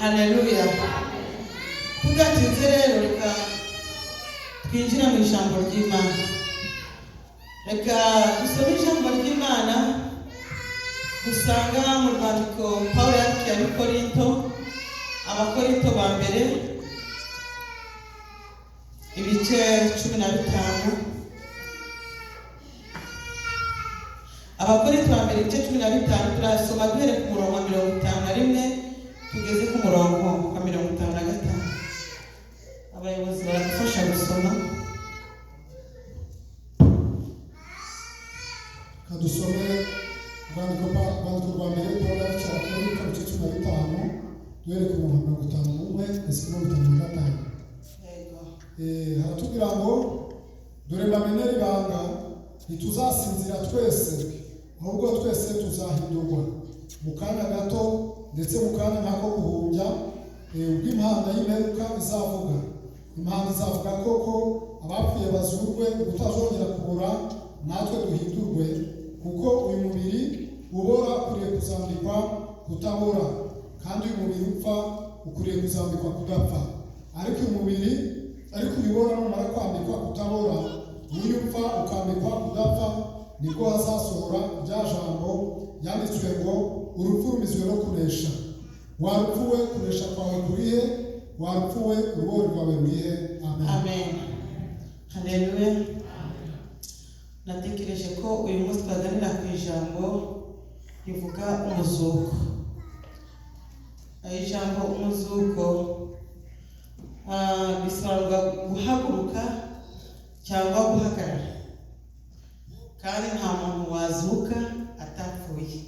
Haleluya. Tudatinze rero reka twinjira mu ijambo ry'Imana. Reka dusome ijambo ry'Imana dusanga mu rwandiko Pawulo yandikiye Abakorinto ba mbere ibice 15. Abakorinto ba mbere ibice 15 turasoma duhere ku murongo wa 51 tugeze ku murongo wa 55. Abayobozi baradufasha gusoma. Kadusome urwandiko rwa mbere Pawulo yandikiye Abakorinto ibice 15 duhere ku murongo wa 51 kugeza ku murongo wa 55. Haratubwira ngo dore bamenera ibanga ntituzasinzira twese, ahubwo twese tuzahindurwa mu kanya gato, ndetse mu kanya nk'ako guhumbya, ubwo impanda y'imperuka izavuga. Impanda izavuga koko, abapfuye bazurwe, ubutazongera kubura, natwe duhindurwe, kuko uyu mubiri ubora ukwiriye kuzambikwa kutabora, kandi uyu mubiri upfa ukwiriye kuzambikwa kudapfa. Ariko uyu ubora numara kwambikwa kutabora, uyu upfa ukambikwa kudapfa, nibwo hazasohora rya jambo yanditswe ngo urupfu rumizwe no kunesha. Warupfuwe, kunesha kwawe kurihe? Warupfuwe, urubori rwawe rurihe? Amen. Amen. Haleluya. Natekereje ko uyu munsi twaganira ku ijambo rivuga umuzuko. Ijambo umuzuko bisobanura guhaguruka cyangwa guhagarara, kandi nta muntu wazuka atapfuye.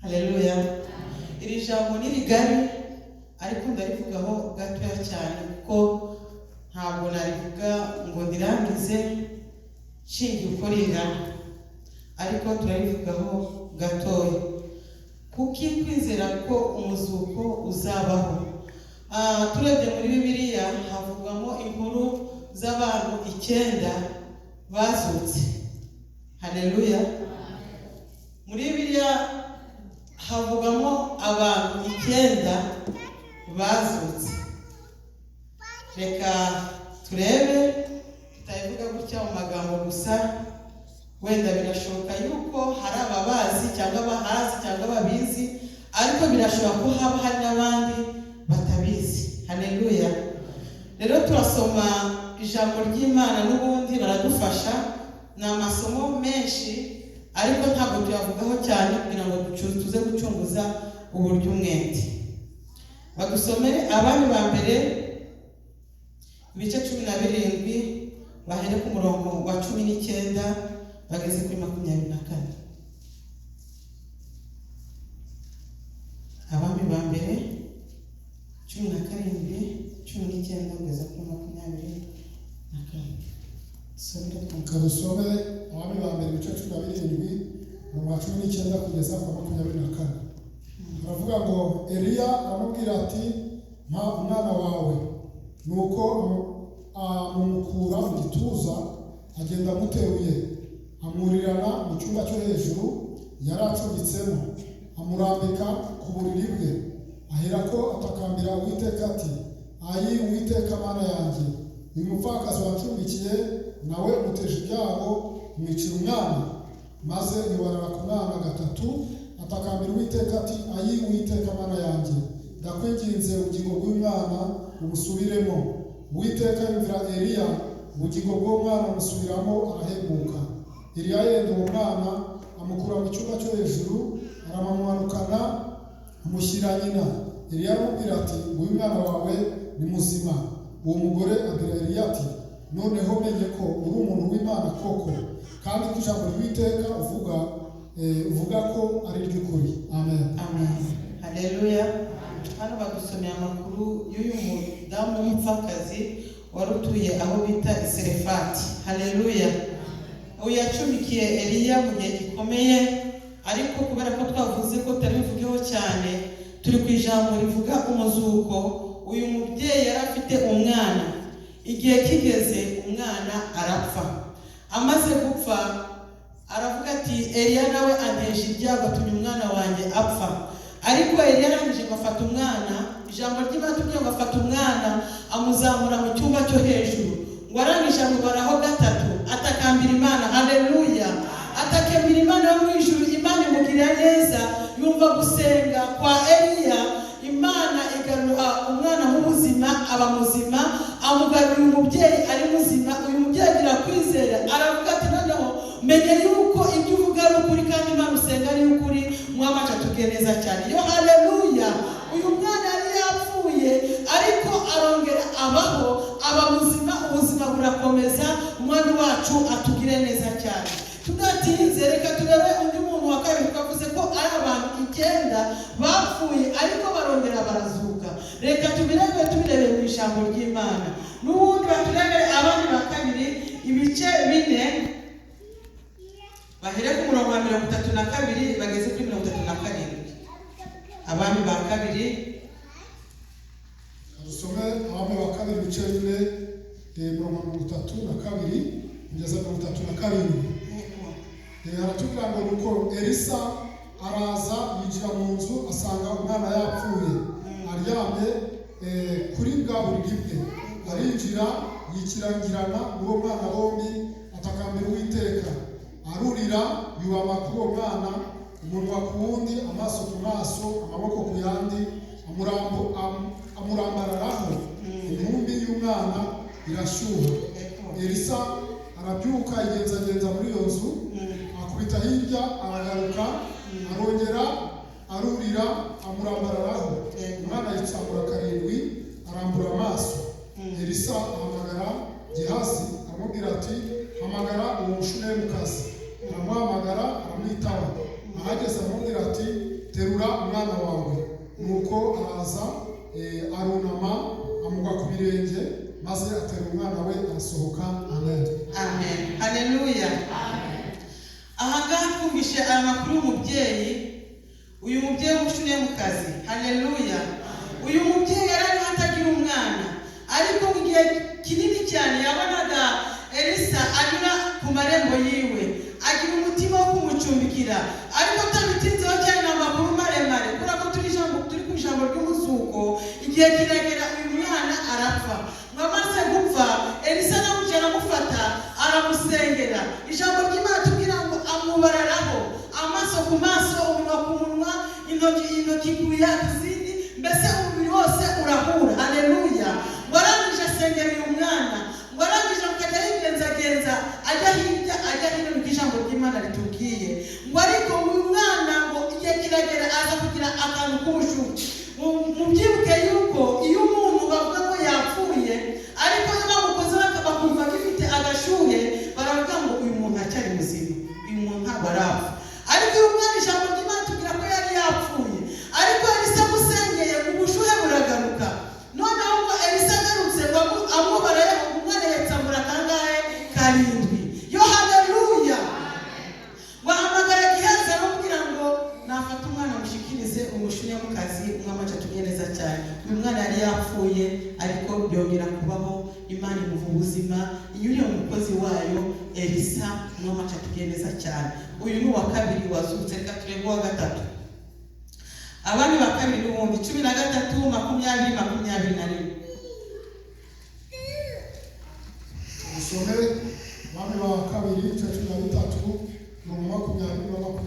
Haleluya. Iri jambo ni rigari ariko ndarivugaho gatoya cyane, kuko ntabwo narivuga ngo ndirangize nshingiye uko ringana, ariko turarivugaho gatoya. Kuki kwizera ko umuzuko uzabaho? Turebye muri Bibiliya havugwamo inkuru z'abantu 9 bazutse. Haleluya. Muri Bibiliya havugamo abantu 9 bazutse. Reka turebe, tutayivuga gutya mu magambo gusa, wenda birashoboka yuko hari ababazi cyangwa abahazi cyangwa ababizi, ariko birashoboka ko haba hari n'abandi batabizi. Haleluya. Rero turasoma ijambo ry'Imana, n'ubundi baradufasha, ni amasomo menshi ariko ntabwo tuyavugaho cyane kugira ngo tuze gucunguza uburyo umwete. Badusomere Abami ba mbere ibice 17 bahere ku murongo wa 19 bageze kuri 24. Abami ba mbere 17 19 kugeza kuri 24. Kadusome Abami ba mbere ibice 17 mu 19 kugeza ku 24. Baravuga ngo Eliya aramubwira ati mpa umwana wawe, nuko amumukura mu gituza, agenda amuteruye, amurirana mu cyumba cyo hejuru yari acumbitsemo, amurambika ku buriri bwe. Aherako atakambira Uwiteka ati, ayi Uwiteka Mana yanjye, uyu mupfakazi wancumbikiye nawe umuteje ibyago, umwicira umwana. Maze ibarara ku mwana gatatu, atakambira Uwiteka ati, ayi Uwiteka Mana yanjye, ndakwinginze ubugingo bw'umwana umusubiremo. Uwiteka yumvira Eliya, ubugingo bw'umwana umusubiramo, arahemuka. Eliya yenda uwo mwana, amukura mu cyumba cyo hejuru, aramumanukana, amushyira nyina. Eliya aramubwira ati, uyu mwana wawe ni muzima. Uwo mugore abwira Eliya ati, noneho menye ko uri umuntu w'Imana koko, kandi ko ijambo ry'Uwiteka uvuga ko ari ry'ukuri. Amen. Amen. Haleluya. Hano badusomeye amakuru y'uyu mudamu w'umupfakazi wari utuye aho bita Serefati. Haleluya. Uyu yacumikiye Eliya mu gihe gikomeye, ariko kubera ko twavuze ko tarivugeho cyane, turi ku ijambo rivuga umuzuko. Uyu mubyeyi yari afite umwana, igihe kigeze umwana arapfa. Amaze gupfa aravuga ati, Eliya nawe anteje ibyago, atumye umwana wanjye apfa. ariko Eliya yarangije gufata umwana, ijambo ry'Imana tubwiye ngo afata umwana amuzamura mu cyumba cyo hejuru, ngo arangije amubaraho gatatu, atakambira Imana. Haleluya! Atakambira Imana yo mu ijuru. Imana imugirira neza, yumva gusenga kwa Eliya. Imana igarura umwana mu buzima, aba muzima, amugarura umubyeyi ari muzima. Uyu mubyeyi agira kwizera, aravuga ati noneho menye yuko ibyo uvuga ari ukuri kandi Imana usenga ari ukuri. Umwami atubwiye neza cyane. Yo haleluya! Uyu mwana yari yapfuye ariko arongera abaho, aba muzima, ubuzima burakomeza. Umwami wacu atugire neza cyane. Tudatinze reka turebe undi muntu wa kabiri twavuze ko ari abantu 9 bapfuye ariko barongera barazuka. Reka tubirebe mu ijambo ry'Imana. N'ubundi baturebe abandi ba kabiri ibice 4 bahere ku murongo wa 32 bageze kuri 37. Abami ba kabiri dusome abami ba kabiri ibice 4 mirongo 32 kugeza 37. Haratubwira ngo nuko Elisa araza yinjira mu nzu asanga umwana yapfuye aryamye kuri bwa buriri bwe. Arinjira yikirangirana n'uwo mwana bombi, atakambira Uwiteka, arurira yubama kuri uwo mwana, umunwa ku wundi, amaso ku maso, amaboko ku yandi, amurambararaho. Intumbi y'umwana irashyuha. Elisa arabyuka yigenzagenza muri iyo nzu, akubita hirya, aragaruka, arongera arurira, amurambararaho. Umwana yitsamura 7, arambura amaso. Elisa ahamagara Gehazi, aramubwira ati hamagara uwo Mushunemukazi. Aramuhamagara, aramwitaba. Ahageze aramubwira ati terura umwana wawe. Nuko araza, arunama, amugwa ku birenge, maze atera umwana we, arasohoka. Amen. Amen. Haleluya. Amen. Ahangaha twumvishe aya makuru y'umubyeyi, uyu mubyeyi w'Umushunemukazi. Haleluya. Uyu mubyeyi yari atagira umwana, ariko mu gihe kinini cyane yabonaga Elisa anyura ku marembo yiwe, agira umutima wo kumucumbikira. Ariko tabitinzeho cyane n'amakuru maremare, kubera ko turi ku ijambo ry'umuzuko. Igihe kiragera uyu mwana arapfa. Amaze gupfa, Elisa namuca aramufata, aramusengera. Ijambo ry'Imana tubwira ngo amubararaho, amaso ku maso, umunwa ku munwa, intoki ku zindi, mbese umubiri wose urahura. Haleluya. Warangije asengera uyu mwana, warangije akajya yigenzagenza, ajya hirya ajya hino, mu ijambo ry'Imana ritubwiye ngo ariko uyu mwana ngo igihe kiragera aza kugira akantu k'ubushuhe. Mubyibuke yuko iyo umuntu bavuga ngo yapfuye ariko iyo bamukoze bakumva gifite agashuhe, baravuga ngo uyu muntu acyari muzima, uyu muntu ntabwo arapfa. Ariko uyu mwana ijambo ry'Imana tubwira ko yari yapfuye, ariko Elisa amusengeye ubushuhe buragaruka. Noneho ngo Elisa agarutse ngo amubaraye, umwana yatsamura kangahe? 7. Yo haleluya. Wahamagara Gehazi aramubwira ngo nafata umwana mushikirize Umushunemukazi. Umwami atubwiye neza cyane. Uyu mwana yari yapfuye ariko byongera kubaho, Imana imuha ubuzima inyuriye mu mukozi wayo Elisa. Umwami atubwiye neza cyane. Uyu ni uwa kabiri wazutse. Reka turebe uwa gatatu. Abami ba kabiri n'ubundi 13 20. Dusome abami ba kabiri ibice 13 mirongo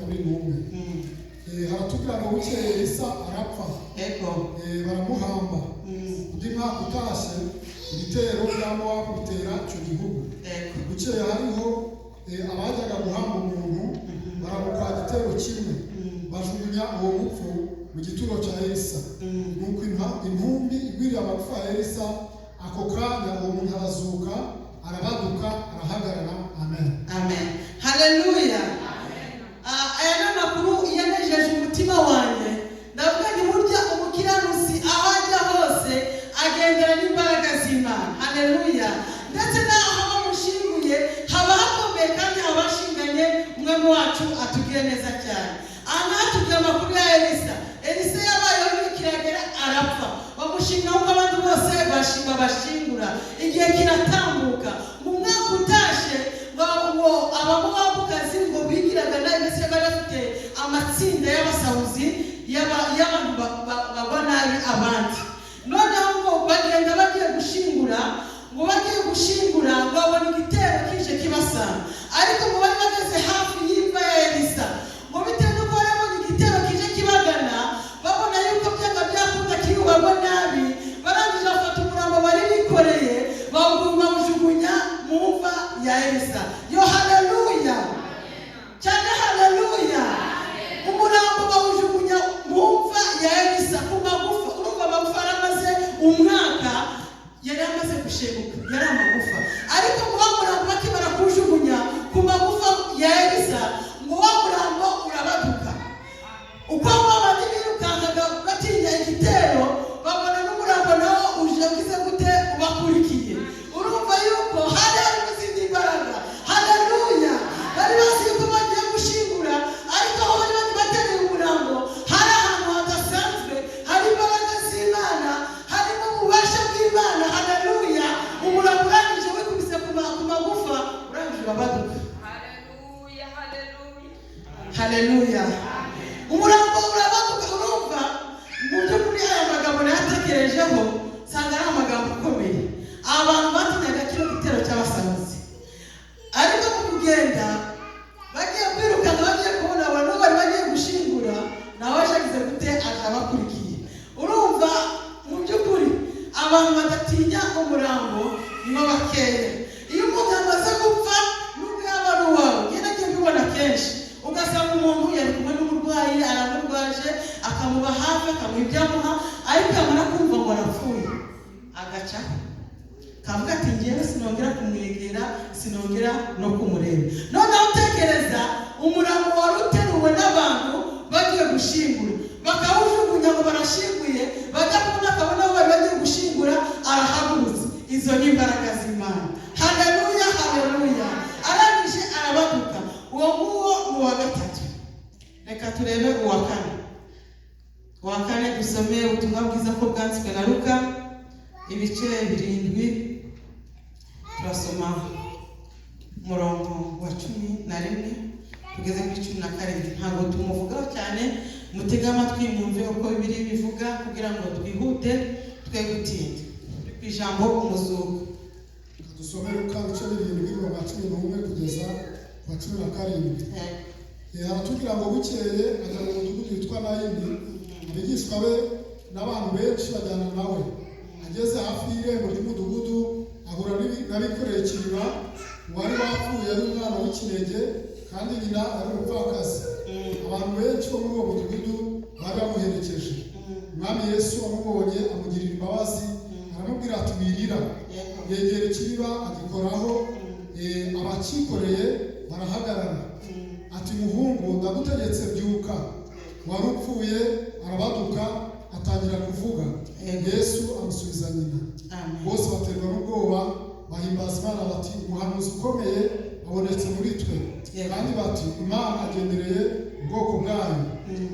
20 haratubwira ngo bukeye Elisa arapfa. Baramuhamba. Undi mwaka utashye ibitero bya Mowabu bitera icyo gihugu. Bukeye hariho abajyaga guhamba umuntu, baramuka igitero kimwe, bajugunya uwo mupfu mu gituro cya Elisa. Nuko intumbi igwiriye amapfa ya Elisa, ako kanya uwo muntu arazuka, arabaduka, arahagarara. Amen. Amen. Haleluya. Aya ni amakuru yanejeje umutima wanjye. Ndavuga ni burya umukiranutsi aho ajya hose agendera n'imbaraga z'Imana. Haleluya. Ndetse n'aho bamushinguye haba hakomeye kandi habashinganye. Umwami wacu atubwiye neza cyane. Ahangaha tubwira amakuru ya Elisa. Elisa yabayeho kiragera arapfa, bamushinga uko abandi bose bashingura. Igihe kiratambuka, mu mwaka utashe ngo abamuwabukazi ngo bigiraga nayo, mbese bari bafite amatsinda y'abasahuzi ya Elisa. Yo haleluya cyane, haleluya. Umurambo bawujugunya mu mva ya Elisa ku magufa. Urumva amagufa aramaze umwaka, yari amaze gushebuka, yari amagufa. Ariko mu murambo bakimara kujugunya ku magufa ya Elisa, ngo wa murambo urabaduka. Uko babandi birukangaga batinya igitero, babona n'umurambo nawo uje ugize gute ubakurikiye. Urumva yuko hari n'izindi imbaraga. Haleluya. Bari bazi yuko bagiye gushingura, ariko aho bari batereye umurambo hari ahantu hadasanzwe, hari imbaraga z'Imana, harimo ububasha bw'Imana. Haleluya. Umurambo urangije wikubise ku magufa, urangije urabaduka. Haleluya, haleluya, haleluya. Umurambo urabaduka. Urumva mu by'ukuri aya magambo nayatekerejeho nsanga ari amagambo akomeye. Abantu batinyaga kino gitero cy'abasahuzi, ariko mu kugenda bagiye kwirukanka, bagiye kubona abantu bari bagiye gushingura, nawe ashagize gute aje abakurikiye. Urumva mu by'ukuri abantu badatinya umurambo nibo bakeya. Iyo umuntu amaze gupfa nubwo yaba ari uwawe, ngenda ngiye kubibona kenshi, ugasanga umuntu yari kumwe n'umurwayi, aramurwaje, akamuba hafi, akamuha ibyo amuha, ariko yamara kumva ngo arapfuye agaca kavuga ati ngewe sinongera kumwegera, sinongera no kumureba. Noneho utekereza umurambo wari uteruwe n'abantu bagiye gushingura, bakawujugunya ngo barashinguye, bajya kubona akabona aho bari bagiye gushingura, arahagurutse. Izo ni imbaraga z'Imana. Haleluya, haleluya. Arangije arabaduka. Uwo nguwo ni uwa gatatu. Reka turebe uwa kane. Uwa kane dusome ubutumwa bwiza ko bwanditswe na Luka ibice 7. Turasoma umurongo wa 11 tugeze kuri 12. Ntabwo tumuvugaho cyane, mutega amatwi mwumve uko Bibiliya bivuga kugira ngo twihute twe gutinda. Ku ijambo umuzuko dusome Luka ibice 7 kuva 11 kugeza ku 17. Haratubwira ngo bukeye ajya mu mudugudu witwa Nayini, abigishwa be n'abantu benshi bajyana nawe. Ageze hafi y'irembo ry'umudugudu ahura n'abikoreye ikiriba. Uwari wapfuye ari umwana w'ikinege kandi nyina ari umupfakazi. Abantu benshi bo muri uwo mudugudu bari bamuherekeje. Umwami Yesu amubonye amugirira imbabazi, aramubwira ati wirira. Yegera ikiriba agikoraho, abakikoreye barahagarara. Ati muhungu, ndagutegetse byuka. Wari upfuye arabaduka, atangira kuvuga. Yesu amusubiza nyina. Bose baterwa n'ubwoba, bahimbaza Imana bati umuhanuzi ukomeye abonetse muri twe. Kandi bati Imana agendereye ubwoko bwayo.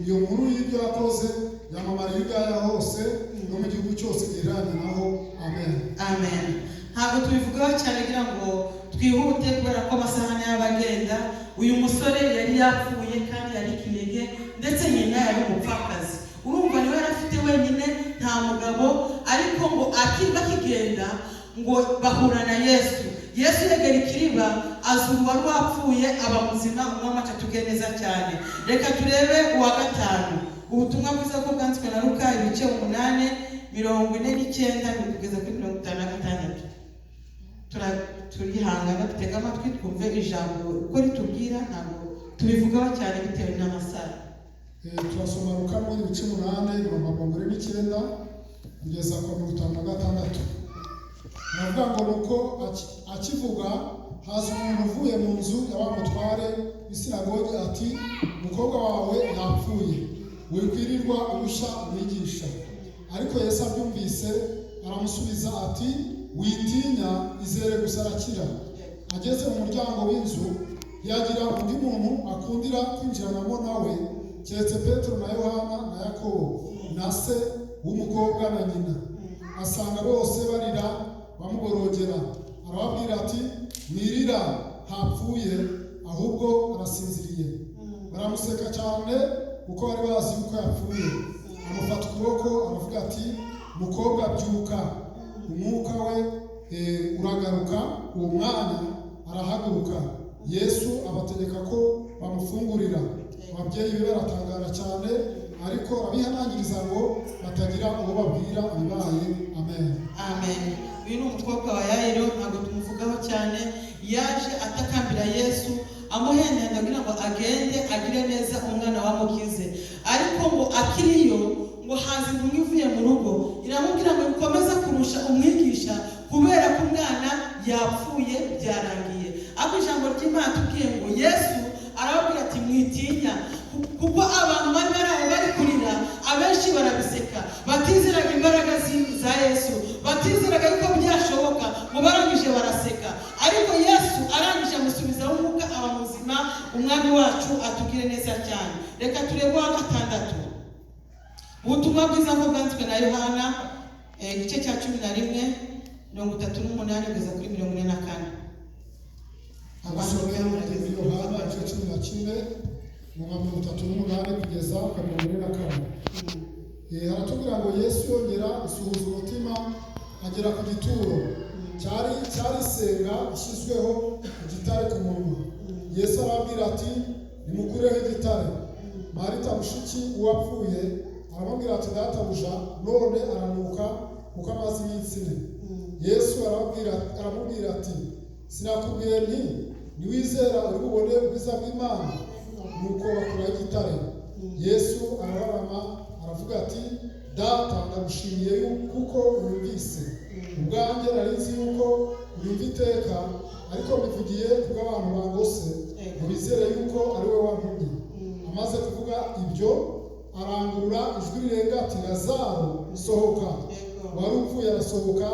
Iyo nkuru y'ibyo yakoze yamamara i Yudaya hose no mu gihugu cyose gihereranye naho. Amen, amen. Ntabwo tubivugaho cyane kugira ngo twihute kubera ko amasaha y'abagenda. Uyu musore yari yapfuye kandi yari kinege, ndetse nyina yari umupfakazi. Urumva niwe yari afite wenyine, nta mugabo. Ariko ngo akiba kigenda ngo bahura na Yesu. Yesu yegera ikiriba, azura uwari wapfuye aba muzima. Umwami atatuge neza cyane. Reka turebe uwa gatanu. Ubutumwa bwiza ko bwanditswe na Luka ibice 8:49 kugeza kuri 56. Turihangana dutega amatwi twumve ijambo uko ritubwira, ntabwo tubivugaho cyane bitewe n'amasaha. Turasoma Luka ibice 8:49 kugeza ku 56. Navuga ngo nuko akivuga haza umuntu uvuye mu nzu y'abamutware w'isinagogi ati umukobwa wawe yapfuye, wikwirirwa urusha umwigisha. Ariko Yesu abyumvise aramusubiza ati witinya, izere gusa arakira. Ageze mu muryango w'inzu yagira undi muntu akundira kwinjiranamo nawe, keretse Petero na Yohana na Yakobo na se w'umukobwa na nyina. Asanga bose barira bamuborogera. Arababwira ati mwirira, ntapfuye ahubwo arasinziriye. Baramuseka cyane kuko bari bazi yuko yapfuye. Amufata ukuboko aravuga ati mukobwa byuka. Umwuka we uragaruka. Uwo mwanya arahaguruka. Yesu abategeka ko bamufungurira. Ababyeyi be baratangara cyane, ariko abihanangiriza ngo batagira uwo babwira ibibaye. Amen, amen. Uyu ni umukobwa wa Yayiro, ntabwo tumuvugaho cyane. yaje atakambira Yesu amuhendera kugira ngo agende agire neza umwana wamukize. Ariko ngo akiriyo ngo haza intumwa ivuye mu rugo iramubwira ngo ukomeza kurusha umwigisha kubera ko umwana yapfuye byarangiye. Ariko ijambo ry'Imana tubwiye ngo Yesu arababwira ati mwitinya, kuko abantu bari baraho bari kurira abenshi barabiseka, batizeraga imbaraga za Yesu, batizeraga yuko byashoboka, ngo barangije baraseka. Ariko Yesu arangije amusubizaho umwuka aba muzima. Umwami wacu atugire neza cyane. Reka turebe uwa gatandatu. Ubutumwa bwiza bwanditswe na Yohana igice cya 11:38 kugeza kuri 44. Abasomyi Yohana igice 11:38 kugeza ku 44. Haratubwira ngo Yesu yongera gusuhuza umutima agera ku gituro cyari senga ishyizweho igitare ku munwa. Yesu arababwira ati nimukureho igitare. Marita mushiki uwapfuye aramubwira ati databuja none aranuka kuko amaze iminsi ine. Yesu aramubwira ati sinakubwiye nti niwizera uri bubone ubwiza bw'Imana. Nuko bakuraho igitare. Yesu arabarama aravuga ati data ndagushimiye kuko unyumvise. Ubwanjye nari nzi yuko unyumva iteka, ariko mbivugiye kubw'abantu bangose ngo bizere yuko ari we wantumye. Amaze kuvuga ibyo arangurura ijwi rirenga ati Lazaro sohoka. Wari upfuye arasohoka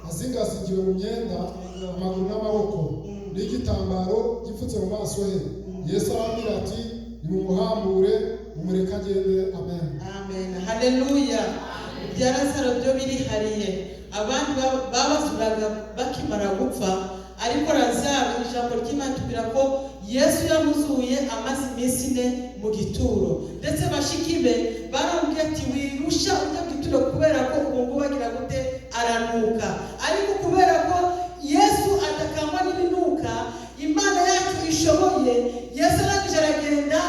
azingazingiwe mu myenda amaguru n'amaboko n'igitambaro gipfutse mu maso he. Yesu arababwira ati nimumuhambure mumureke agende. Amen. Amen. Haleluya. Ibya Lazaro byo birihariye. Abandi babazuraga bakimara gupfa, ariko Lazaro ijambo ry'Imana tubwira ko Yesu yamuzuye amaze iminsi ine mu gituro. Ndetse bashiki be barambwiye ati wirusha ujya mu gituro kubera ko ubu bagira gute aranuka. Ariko kubera ko Yesu atakangwa n'ibinuka, Imana yacu ishoboye, Yesu arangije aragenda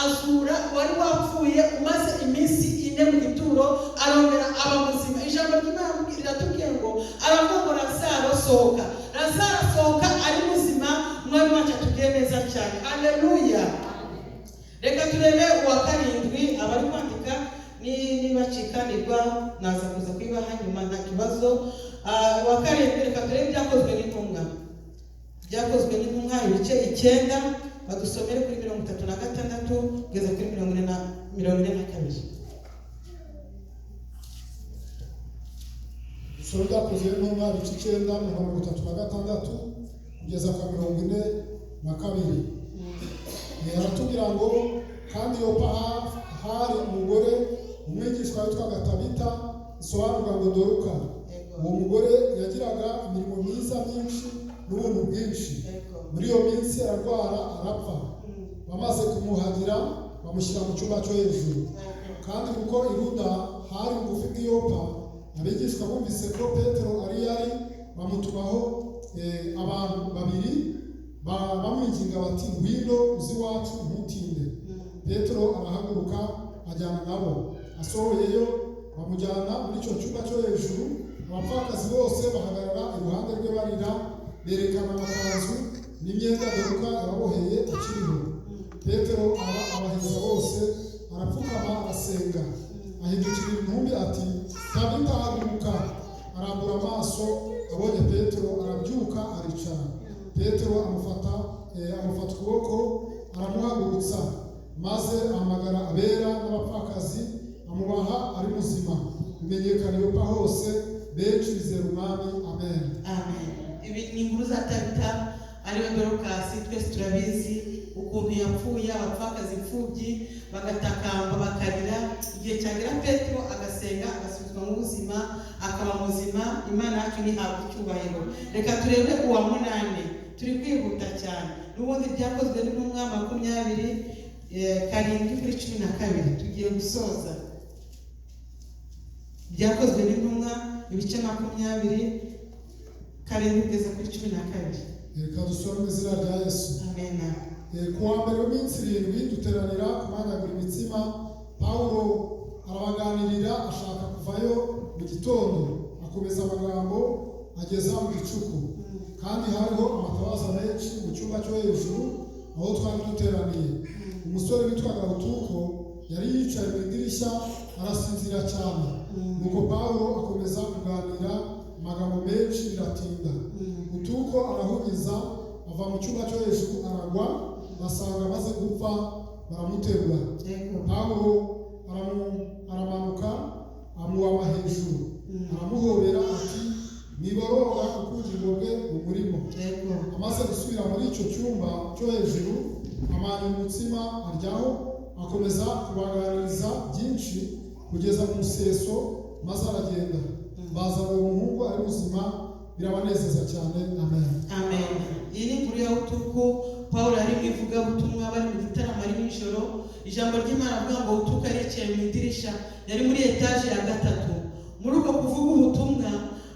azura wari wapfuye umaze iminsi ine mu gituro, arongera aba muzima. Ijambo ry'Imana riratubwiye ngo aravuga ngo Lazaro sohoka. Lazaro sohoka ari muzima. Umwami wacu atugire neza cyane. Haleluya. Reka turebe uwa karindwi. Abari kwandika niba cikanirwa naza kuza kwibaha nyuma nta kibazo. Uwa karindwi reka turebe ibyakozwe n'intumwa. Byakozwe n'intumwa ibice 9 badusomere kuri 36 kugeza kuri 42. Sura byakozwe n'intumwa ibice 9:36 kugeza ku 42. Haratubwira ngo kandi Yopa hari umugore umwigishwa witwaga Tabita, isobanurwa ngo Doruka. Uwo mugore yagiraga imirimo myiza myinshi n'ubuntu bwinshi. Muri iyo minsi ararwara arapfa. Bamaze kumuhagira bamushyira mu cyumba cyo hejuru. Kandi kuko i Luda hari ubugufi bw'i Yopa, abigishwa bumvise ko Petero yari bamutumaho abantu babiri bamwinginga bati ngwino uzi iwacu ntutinde. Petero arahaguruka ajyana nabo. Asohoyeyo bamujyana muri icyo cyumba cyo hejuru. Abapfakazi bose bahagarara iruhande rwe barira, berekana amakanzu n'imyenda Doruka yababoheye akiriho. Petero abaheza bose, arapfukama arasenga. Ahindukira intumbi ati Tabita haguruka. Arambura amaso, abonye Petero arabyuka aricara. Petero amufata ukuboko aramuhagurutsa, maze ahamagara abera n'abapfakazi amubaha ari muzima. Bimenyekana Yopa hose, benshi bizera Umwami. Amen. Amen. Ibi ni inkuru za Tabita ariwe Dorokasi. Twese turabizi ukuntu yapfuye, abapfakazi imfubyi bagatakamba bakarira. Igihe cyagera Petero agasenga agasubizwa mu buzima akaba muzima. Imana yacu nihabwa icyubahiro. Reka turebe uwa 8. Turi kwihuta cyane. N'ubundi byakozwe n'intumwa 20:7-12 tugiye gusoza. Byakozwe n'intumwa ibice 20:7 kugeza kuri 12. Reka dusome izina rya Yesu. Amen. Ku wa mbere w'iminsi 7 duteranira kumanyagura imitsima. Pawulo arabaganirira ashaka kuvayo mu gitondo, akomeza amagambo ageza mu gicuku. kandi hariho amatabaza menshi mu cyumba cyo hejuru aho twari duteraniye. Umusore witwaga Utuko yari yicaye mu idirishya arasinzira cyane. Nuko Pawulo akomeza kuganira amagambo menshi biratinda. Utuko arahugiza ava mu cyumba cyo hejuru aragwa, basanga amaze gupfa baramuterura. Pawulo aramanuka amuwama hejuru, aramuhobera ati niboroga ubugingo bwe umurimo. Amaze gusubira muri icyo cyumba cyo hejuru amanya umutsima aryaho, akomeza kubaganiriza byinshi kugeza ku museso, maze aragenda. Bazana uwo muhungu ari muzima, birabanezeza cyane. Amen. Amen. Iyi ni inkuru ya Utuko. Pawulo ari mu ivugabutumwa bari mu gitaramo ari nijoro. Ijambo ry'Imana avuga ngo Utuko aricaye mu idirisha, yari muri etaje ya 3. Muri uko kuvuga ubutumwa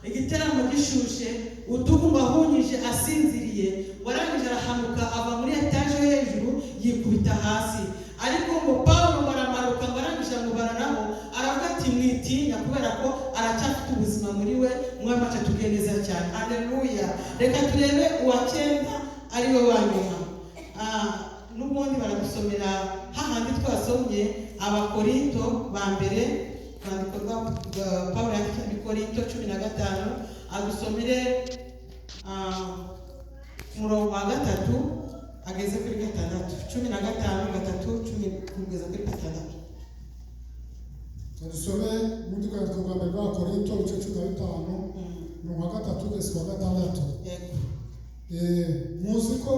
igitaramo gishushe, Utuko ngo ahunyije asinziriye, warangije arahanuka ava muri etaje yo hejuru yikubita hasi. Ariko ngo Pawulo baramaruka ngo arangije amubararaho, aravuga ati mwitinya kubera ko aracyafite ubuzima muri we, Umwami wacu atugeneza cyane. Haleluya. Reka turebe uwa 9 ari we wa nyuma. N'ubundi baradusomera hahandi twasomye Abakorinto ba mbere, kwandiko rwa Pawulo yandikira Abakorinto 15, adusomere umurongo wa 3 ageze kuri 6. 15:3 kugeza kuri 6. Dusome mu kwandiko rwa mbere rwa Korinto 15 umurongo wa 3 kugeza ku wa 6. Muzi ko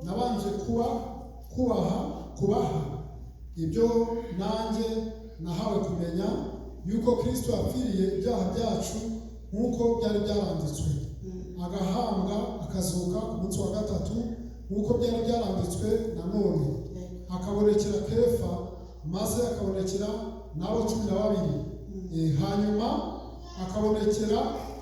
nabanje kubaha ibyo nanjye nahawe kumenya, yuko Kristo yapfiriye ibyaha byacu nk'uko byari byaranditswe, agahambwa akazuka ku munsi wa 3 nk'uko byari byaranditswe nanone, akabonekera Kefa, maze akabonekera n'abo 12, hanyuma akabonekera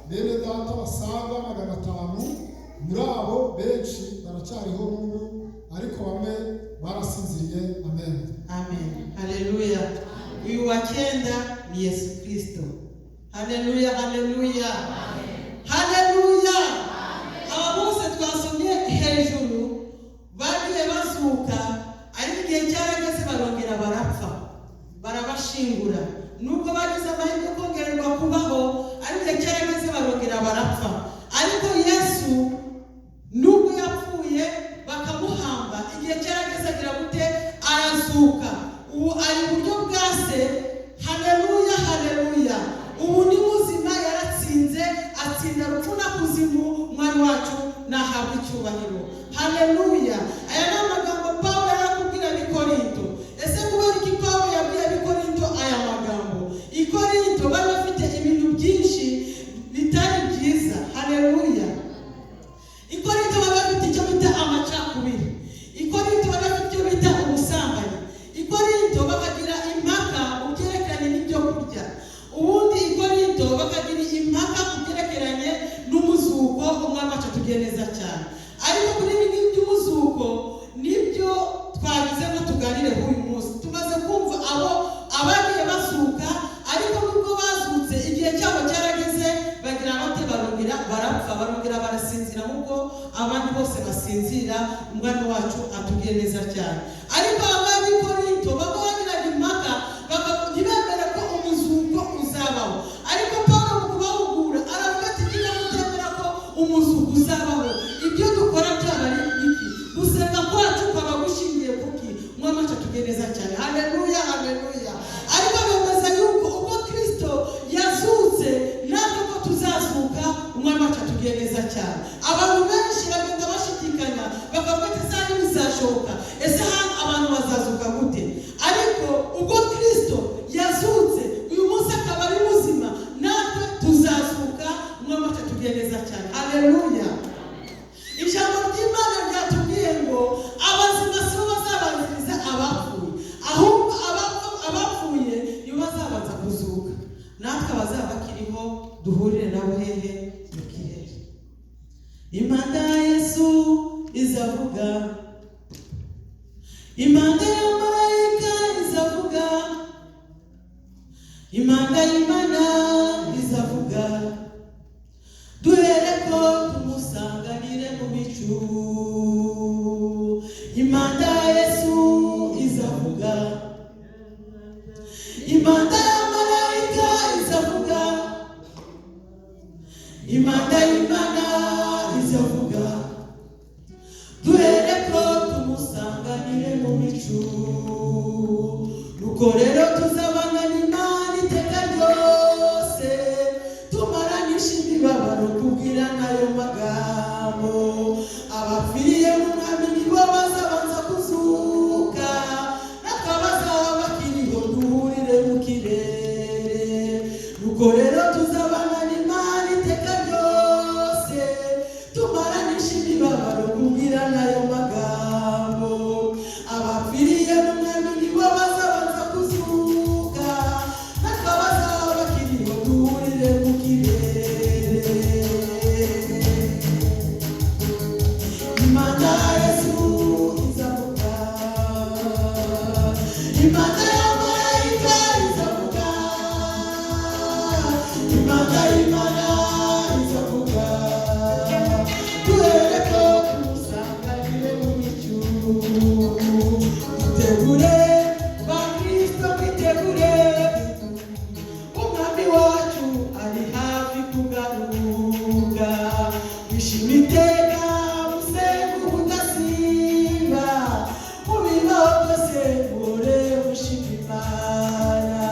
bene data basaga 500. Muri abo benshi baracyariho n'ubu, ariko bamwe barasinziriye. Amen. Amen. Haleluya. Uyu wa 9 ni Yesu Kristo. Haleluya, haleluya. Haleluya. Aba bose twasomye hejuru bagiye bazuka, ariko igihe cyarageze barongera barapfa, barabashingura. Nubwo bagize amahirwe kongererwa kubaho, ariko igihe cyarageze barongera barapfa. Ariko Yesu nubwo yapfuye bakamuhamba, igihe cyarageze agira gute? Arazuka. Ubu ari buryo bwa Se. Haleluya, haleluya. Ubu ni muzima, yaratsinze, atsinda rupfu na kuzimu. Umwami wacu nahabwa icyubahiro. Haleluya. Aya ni amagambo Pawulo yarakubwira Abikorinto. Ese kubera iki Pawulo yabwiye Abikorinto aya magambo? Ikorinto bari bafite ibintu byinshi bitari byiza. Haleluya. Ikorinto bari bafite icyo bita amacakubiri. Ikorinto bari bafite icyo bita ubusambanyi. Ikorinto bakagira impaka ku byerekeranye n'ibyo kurya. Ubundi Ikorinto bakagira impaka ku byerekeranye n'umuzuko. Umwami wacu atugeneza cyane. Ariko kuri ibi by'umuzuko nibyo twagize ngo tuganire uyu munsi. Tumaze kumva abo abagiye bazuka, ariko nubwo bazutse igihe cyabo cyarageze bagira bate? Barongera barapfa, barongera barasinzira nk'uko abandi bose basinzira. Umwami wacu atugeneza cyane. Ariko Abikorinto baba bagiraga impaka, ntibemere ko umuzuko uzabaho. Ariko Pawulo mu kubahugura aravuga ati niba mutemera ko umuzuko uzabaho, ibyo dukora byaba ari iki? Gusenga kwacu kwaba gushingiye kuki? Umwami wacu atugeneza cyane. Haleluya, haleluya. Ariko bemeza yuko ubwo Kristo yazutse natwe ko tuzazuka. Umwami wacu atugeneza cyane. Abantu benshi bagenda bashidikanya bakavuga ati sari bizashoboka, ese hano abantu bazazuka gute? Ariko ubwo Kristo yazutse uyu munsi akaba ari muzima, natwe tuzazuka. Umwami wacu atugeneza cyane. Haleluya. Ijambo ry'Imana ryatubwiye ngo abazima si bo bazabanziriza abapfuye, ahubwo abapfuye nibo bazabanza kuzuka. Natwe abazaba bakiriho duhurire nabo hehe? Mu kirere. Impanda ya Yesu izavuga, impanda ya marayika izavuga, impanda y'Imana izavuga, duhere ko tumusanga bicu. Imana ya Yesu izavuga, Imana ya marayika izavuga, Imana y'Imana izavuga, duhereko tumusanganire mu bicu. Nuko rero tuzabana n'Imana iteka ryose, tumaranisha imibabaro kubwira n'ayo magambo. Abapfiriye mu mwami nibo bazabanza kuzuka, natwe abazaba bakiriho duhurire mu kirere. Nuko rero tuzabana n'Imana iteka ryose, tumaranisha imibabaro kubwira n'ayo magambo. Abapfiriye mu mwami nibo bazabanza kuzuka, natwe abazaba bakiriho duhurire mu kirere. Imana ya Yesu izavuga, Imana ya marayika izavuga, Imana y'Imana izavuga, duhereko tumusanganire mu bicu. Mwitegure ba Kristo, mwitegure, umwami wacu ari hafi kugaruka. Wishime iteka musenge ubudasiba, mu bibaho byose muhore mushima Imana.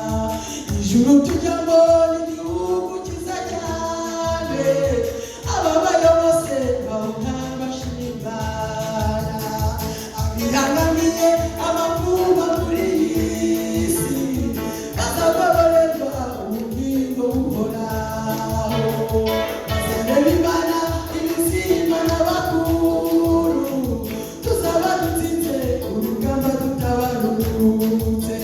Ijuru tujyamo ni igihugu cyiza cyane, ababayo bose bahora bashima Imana. Abihangamiye amakuba muri iyi si, bazagororerwa ubugingo buhoraho. Bazareba Imana ibizima n'abakuru, tuzaba dutsinze urugamba tutabarutse.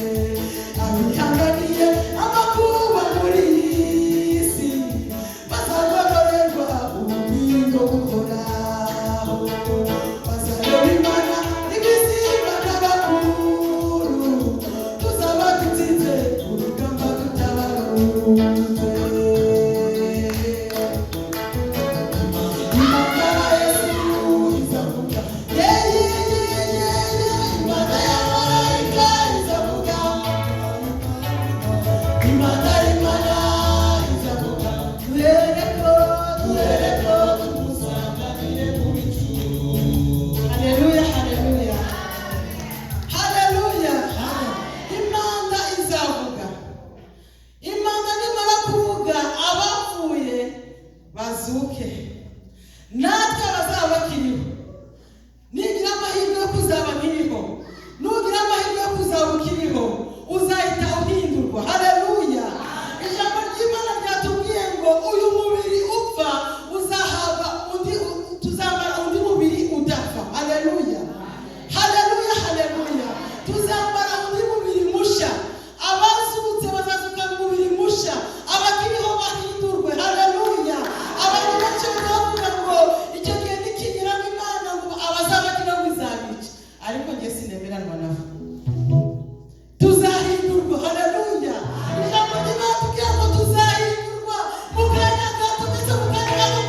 Abihanganiye amakuba muri iyi si, bazagororerwa ubugingo buhoraho. Bazareba Imana ibizima n'abakuru, tuzaba dutsinze urugamba tutabarutse. Imana ya Yesu izavuga, yeah, yeah, yeah, yeah, yeah. Imana ya marayika izavuga, Imana y'Imana izavuga, duhereko tumusanganire mu bicu. Haleluya, haleluya, haleluya. Imana izavuga. Imana nimara kuvuga, abapfuye bazuke, natwe abazaba bakiriho. Nigira amahirwe yo kuzaba nkiriho, nugira amahirwe yo kuzaba ukiriho, uzahita uhindurwa. Haleluya. Ijambo ry'Imana ryatubwiye ngo uyu mubiri upfa uzahabwa undi, tuzambara undi mubiri udapfa. Haleluya, haleluya, haleluya. Tuzambara undi mubiri musha, abazutse bazazuka mu mubiri musha, abakiriho bahindurwe. Haleluya. Abantu benshi bavuga ngo icyo gihe nikinyuramo Imana ngo abazaba bakiriho bizabica, ariko njye sinemeranwa nabo. Tuzahindurwa. Haleluya. Ijambo ry'Imana tubwira ngo tuzahindurwa mu kanya gato, ndetse mu kanya gato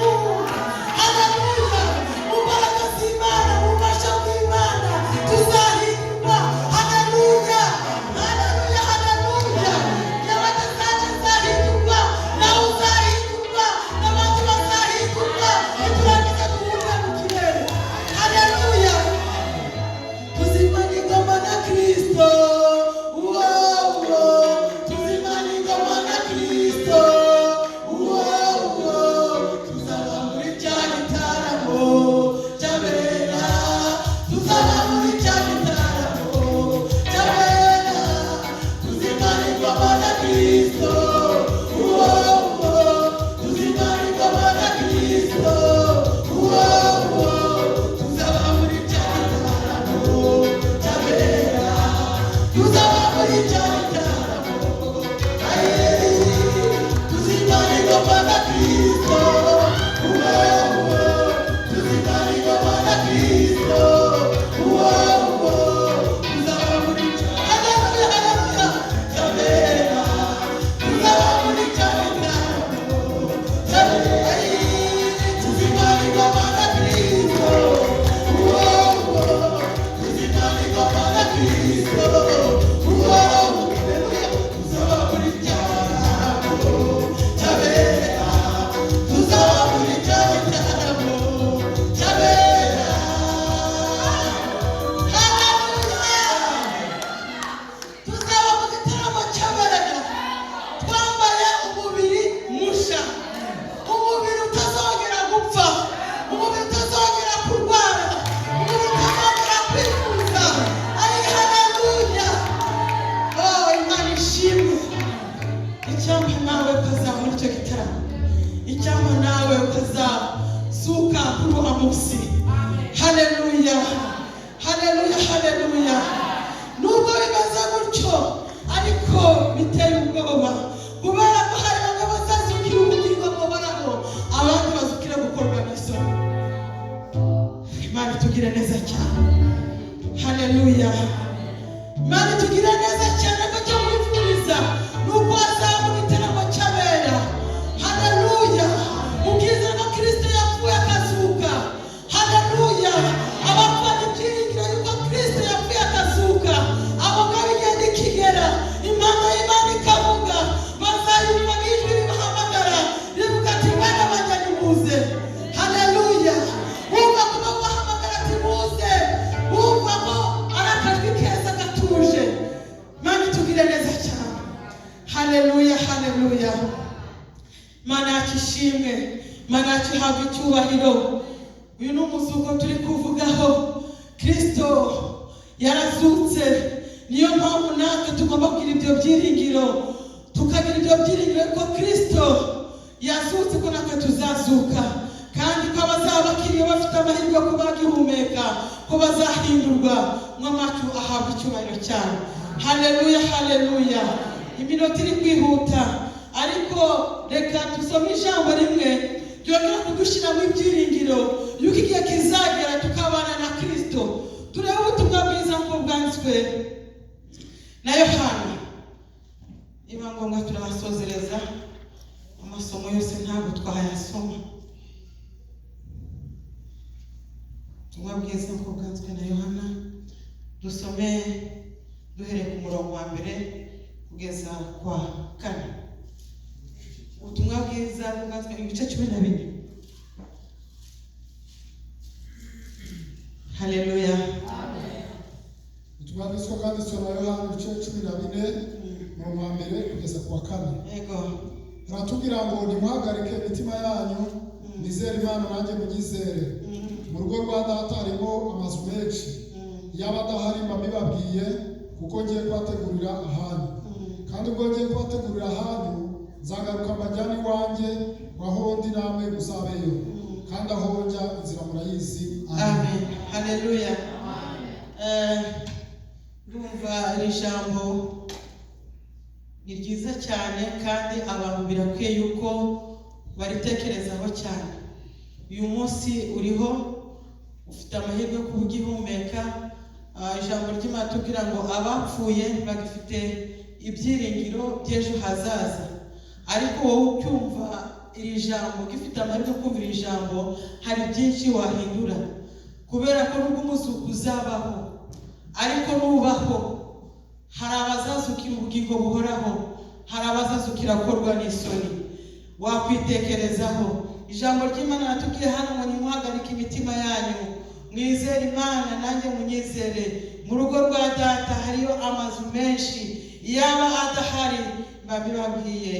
batazazuka kuri uwo munsi. Haleluya, haleluya, haleluya. Nubwo bimeze gutyo ariko biteye ubwoba, kubera ko hari bamwe bazazukira ubugingo buhoraho, abandi bazukira gukorwa n'isoni. Imana itugire neza cyane. Haleluya, Imana itugire neza cyane. Ko cyo mwifuriza nuko azaba mu giteramo cy'abera. Haleluya, ubwiza ko Kristo yapfuye akazuka. Haleluya, abapfana ibyiringiro yuko Kristo yapfuye akazuka, abo ngabo igihe nikigera impanda y'Imana ikavuga, bazayumva n'ijwi ribahamagara rivuga ati bana banjye nimuze. Haleluya, bumva ko babahamagara ati muze, bumva ko ari akajwi keza gatuje. Imana itugire neza cyane. Haleluya, haleluya. Imana yacu ishimwe, Imana yacu ihabwa icyubahiro. Uyu ni umuzuko turi kuvugaho. Kristo yarazutse, niyo mpamvu natwe tugomba kugira ibyo byiringiro, tukagira ibyo byiringiro ko Kristo yazutse, ko natwe tuzazuka, kandi ko abazaba bakiriye bafite amahirwe yo kuba bagihumeka, ko bazahindurwa. Mwamacu ahabwa icyubahiro cyane. Haleluya, haleluya. Iminota iri kwihuta, ariko reka dusome ijambo rimwe ryongera kudushyiramo ibyiringiro yuko igihe kizagera tukabana na Kristo. Turebe ubutumwa bwiza nk'uko bwanditswe na Yohana. Niba ngombwa turabasozereza, amasomo yose ntabwo twayasoma. Ubutumwa bwiza nk'uko bwanditswe na Yohana, dusome duhereye ku murongo wa mbere kugeza kwa 4. Ubutumwa bwiza bwanditswe mu bice 14. Haleluya, amen. Ubutumwa bwiza bwanditswe na Yohana mu bice 14 umurongo wa mbere kugeza kwa 4. Yego. Aratubwira ngo nimuhagarike imitima yanyu, nizere Imana nanjye munyizere. Mu rugo rwa Data harimo amazu menshi, yaba adahari mbabibabwiye, kuko ngiye kubategurira ahanyu. Kandi ubwo ngiye kubategurira ahanyu, nzagaruka mbajyane iwanjye, aho ndi namwe muzabeyo. Kandi aho njya inzira murayizi. Amen. Haleluya. Ndumva iri jambo ni ryiza cyane, kandi abantu birakwiye yuko baritekerezaho cyane. Uyu munsi uriho, ufite amahirwe yo kubugihumeka. Ijambo ry'Imana tubwira ngo abapfuye bagifite ibyiringiro by'ejo hazaza. Ariko wowe ucyumva iri jambo, gifite amahirwe yo kumvira iri jambo, hari byinshi wahindura, kubera ko nubwo umuzuko uzabaho, ariko nubaho hari abazazukira ubugingo buhoraho, hari abazazukira korwa n'isoni. Wakwitekerezaho. Ijambo ry'Imana natubwiye hano ngo nimuhagarike imitima yanyu, mwizere Imana nanjye munyizere. Mu rugo rwa Data hariyo amazu menshi, yaba adahari mbabibabwiye,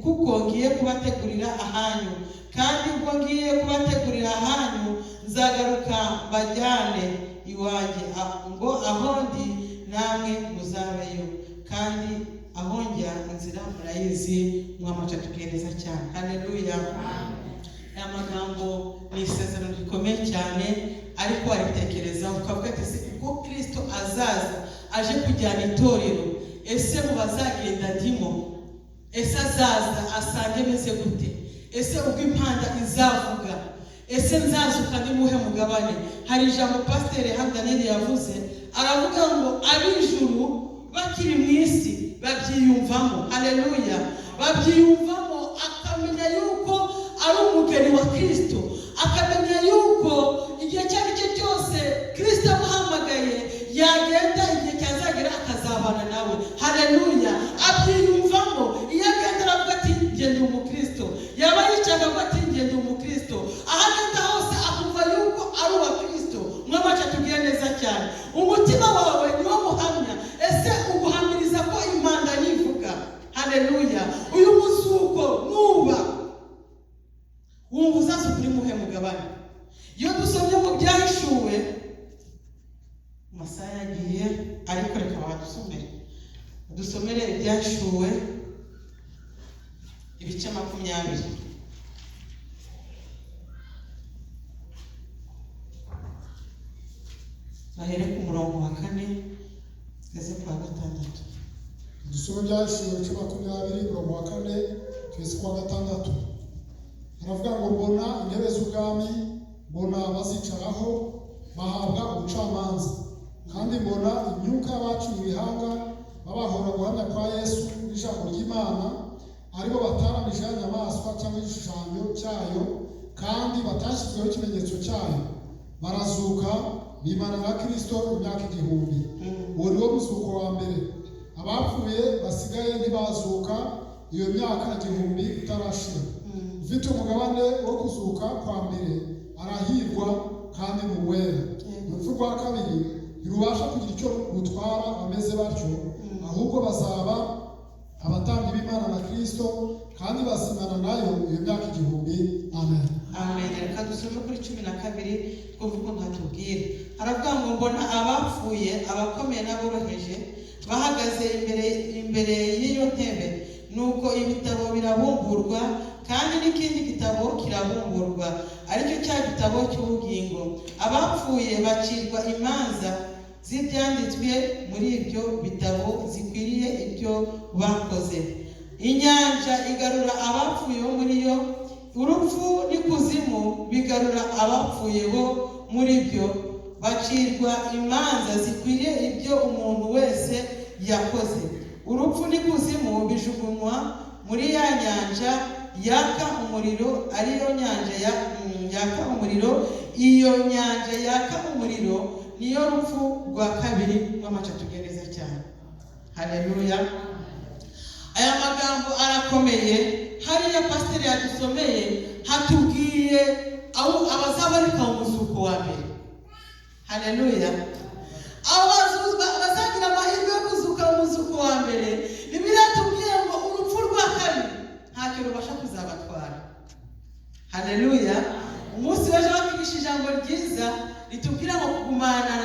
kuko ngiye kubategurira ahanyu. Kandi ubwo ngiye kubategurira ahanyu, nzagaruka mbajyane iwanjye, ngo aho ndi namwe muzabeyo. Kandi aho njya inzira murayizi. Mwamaca tugereza cyane. Haleluya. Aya magambo ni isezerano rikomeye cyane, ariko waritekereza ukavuga ati ubwo Kristo azaza aje kujyana itorero, ese mu bazagenda ndimo? Ese azaza asange meze gute? Ese ubwo impanda izavuga, ese nzazuka ndi muhe mugabane? Hari ijambo Pasteur Daniel yavuze, aravuga ngo ab'ijuru bakiri mu isi babyiyumvamo. Haleluya. Babyiyumvamo, akamenya yuko ari umugeni wa Kristo, akamenya yuko igihe cyari cyo cyose Kristo amuhamagaye yagenda, igihe cyazagera akazabana nawe. Haleluya. Abyiyumvamo. Iyo agenda aravuga ati ngende umukristo, yaba yicaga avuga ati ngende umukristo, ahagenda hose akumva yuko ari uwa Kristo. Mwamaca tubwire neza cyane, umutima wawe niwo muhamya. Ese uguhamiriza ko impanda nivuga? Haleluya. Uyu muzuko nuba wumva uzazuka uri muhe mugabane. Iyo dusomye mu Byahishuwe, amasaha yagiye, ariko reka dusomere Ibyahishuwe ibice 20. bahere ku murongo wa 4 ngeze kwa 6. Dusome byashiro cyo 20 umurongo wa 4 twese kwa 6. Aravuga ngo mbona intebe z'ubwami, mbona abazicaraho bahabwa ubucamanza, kandi mbona imyuka y'abaciwe ibihanga babahora guhamya kwa Yesu n'ijambo ry'Imana, aribo bataramije inyamaswa cyangwa igishushanyo cyayo, kandi batashyizweho ikimenyetso cyayo. Barazuka bimana na Kristo imyaka 1000. Uwo niwo muzuko wa mbere. Abapfuye basigaye ntibazuka iyo myaka 1000 itarashira. Ufite umugabane wo kuzuka kwa mbere arahirwa kandi mu wera. Urupfu rwa kabiri ntirubasha kugira icyo rutwara bameze batyo, ahubwo bazaba abatambyi b'Imana na Kristo, kandi basimana nayo iyo myaka 1000. Amen. Amen. Reka dusome kuri 12 twumva uko ntatubwira. Aravuga ngo mbona abapfuye, abakomeye n'aboroheje bahagaze imbere y'iyo ntebe, nuko ibitabo birabumburwa, kandi n'ikindi gitabo kirabumburwa, aricyo cya gitabo cy'ubugingo. Abapfuye bacirwa imanza z'ibyanditswe muri ibyo bitabo zikwiriye ibyo bakoze. Inyanja igarura abapfuye bo muri yo, urupfu n'ikuzimu bigarura abapfuye bo muri byo, bacirwa imanza zikwiriye ibyo umuntu wese yakoze. Urupfu n'ikuzimu bijugunywa muri ya nyanja yaka umuriro, ariyo nyanja yaka umuriro. Iyo nyanja yaka umuriro niyo rupfu rwa kabiri rw'amaca tugereza cyane. Haleluya. Aya magambo arakomeye. Hariya pasiteri yadusomeye hatubwiye aho abazabarika mu muzuko wa mbere. Haleluya. Abazagira amahirwe yo kuzuka mu muzuko wa mbere, Bibiliya yatubwiye ngo urupfu rwa kabiri ntacyo rubasha kuzabatwara. Haleluya. Umunsi w'ejo bakigisha ijambo ryiza ritubwira ngo kugumana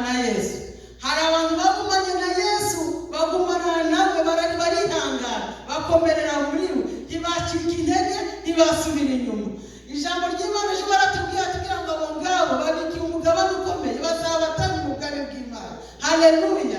na Yesu. Hari abantu bagumanye na Yesu, bagumana nawe, barihangana, bakomerera muri we, ntibacika intege, ntibasubira inyuma. Ijambo ry'Imana ejo baratubwira tugira ngo abo ngabo babikiye umugabane ukomeye, bazaba batanga ubwami bw'Imana. Haleluya.